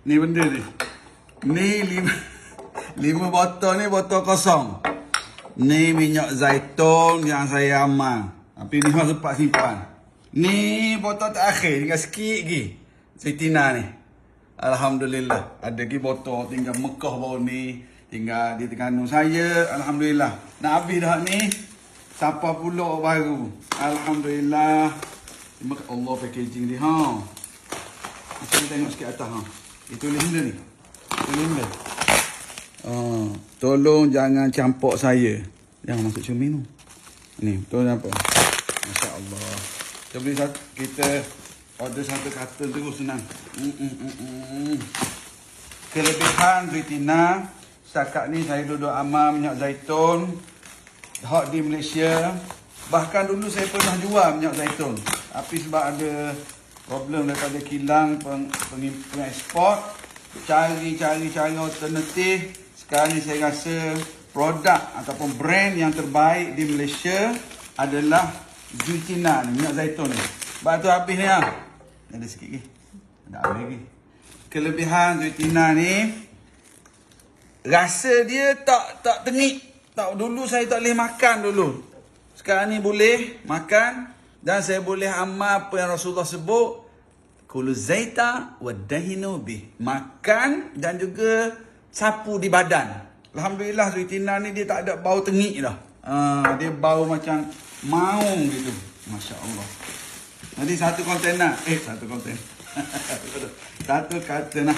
Ni benda ni. Ni 5 botol ni botol kosong. Ni minyak zaitun yang saya amal. Tapi ni memang sempat simpan. Ni botol terakhir tinggal sikit lagi. Zaitina ni. Alhamdulillah. Ada lagi botol tinggal Mekah baru ni. Tinggal di Terengganu saya. Alhamdulillah. Nak habis dah ni. Siapa pula baru. Alhamdulillah. Terima kasih Allah packaging dia. Macam ni tengok sikit atas. Itu linda ni. Itu linda. Tolong jangan campur saya. Jangan masuk cermin tu. Ni, tolong apa? Masya Allah. Kita beli satu, kita order satu karton terus senang. Kelebihan Zaitina. Setakat ni saya duduk amal minyak zaitun. Hot di Malaysia. Bahkan dulu saya pernah jual minyak zaitun. Tapi sebab ada problem daripada kilang pengeksport. Cari alternatif. Sekarang ni saya rasa produk ataupun brand yang terbaik di Malaysia adalah Zaitina ni, minyak zaitun ni. Sebab tu habis ni lah. Ada sikit lagi. Ada habis lagi. Kelebihan Zaitina ni, rasa dia tak tengik. Tak, dulu saya tak boleh makan dulu. Sekarang ni boleh makan. Dan saya boleh amal apa yang Rasulullah sebut. Kulu zaita wa dahinu bih. Makan dan juga sapu di badan. Alhamdulillah Zaitina ni dia tak ada bau tengik dah. Dia bau macam maung gitu. Masya Allah. Nanti satu kontainer. Satu kontainer. Satu kontainer.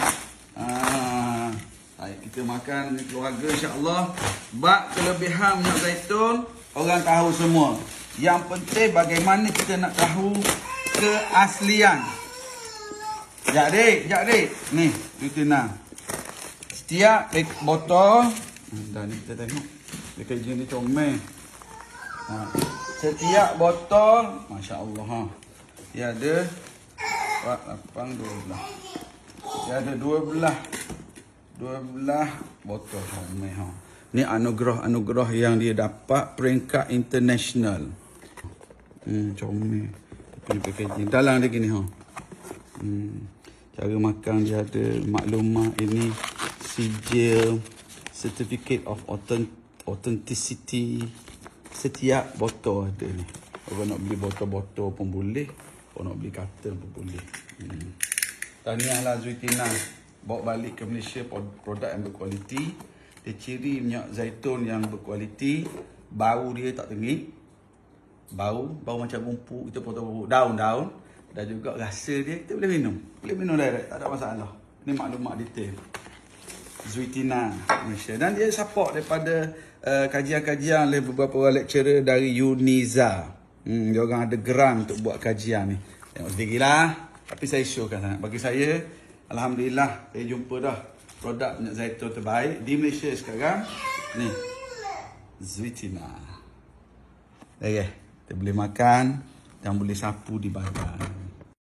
Baik, kita makan dengan keluarga insya-Allah. Bab kelebihan minyak zaitun orang tahu semua. Yang penting bagaimana kita nak tahu keaslian. Sekejap dik. Ni, Zaitina. Setiap botol, dah ni kita tengok. Packaging ni comel. Setiap botol, Masya Allah. Dia ada 4, 8, 12. Dia ada 12 botol comel. Ni anugerah yang dia dapat peringkat international. Comel. Punya packaging. Dalam lagi ni. Cara makan dia ada maklumat ini. Sijil, certificate of authenticity. Setiap botol ada ni. Orang nak beli botol-botol pun boleh. Orang nak beli carton pun boleh. Tahniahlah Zaitina. Bawa balik ke Malaysia produk yang berkualiti. Dia ciri minyak zaitun yang berkualiti. Bau dia tak tengik. Bau macam rumput. Kita potong daun-daun. Dan juga rasa dia kita boleh minum. Boleh minum direct. Tak ada masalah. Ini maklumat detail. Zaitina Malaysia. Dan dia support daripada kajian-kajian oleh beberapa lecturer dari UNIZA. Dia orang ada grant untuk buat kajian ni. Tengok sendiri lah. Tapi saya showkan sangat. Bagi saya, Alhamdulillah, saya jumpa dah produk minyak zaitun terbaik di Malaysia sekarang. Ni, Zaitina. Okay, kita boleh makan dan boleh sapu di badan.